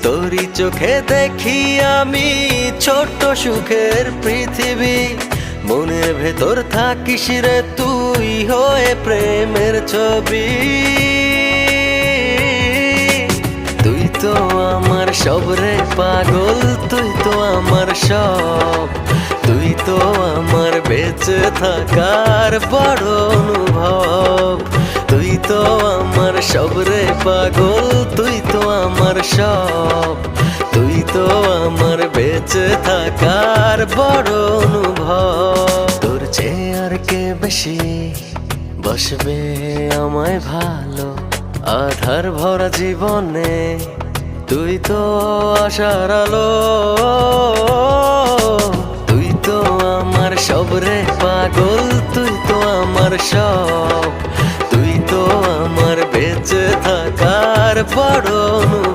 তোরই চোখে দেখি আমি ছোট্ট সুখের পৃথিবী। মনের ভেতর থাকিস রে তুই হয়ে প্রেমের ছবি। তুই তো আমার সব রে পাগল, তুই তো আমার সব। তুই তো আমার বেঁচে থাকার বড় অনুভব। তুই তো আমার সব রে পাগল, তুই তো আমার সব। তুই তো আমার বেঁচে থাকার বড় অনুভব। তোর চেয়ে আর কে বেশি বসবে আমায় ভালো আধার ভরা জীবনে? তুই তো আশার আলো। তুই তো আমার সব রে পাগল, তুই তো আমার সব। তুই তো আমার বেঁচে থাকার বড় অনুভব।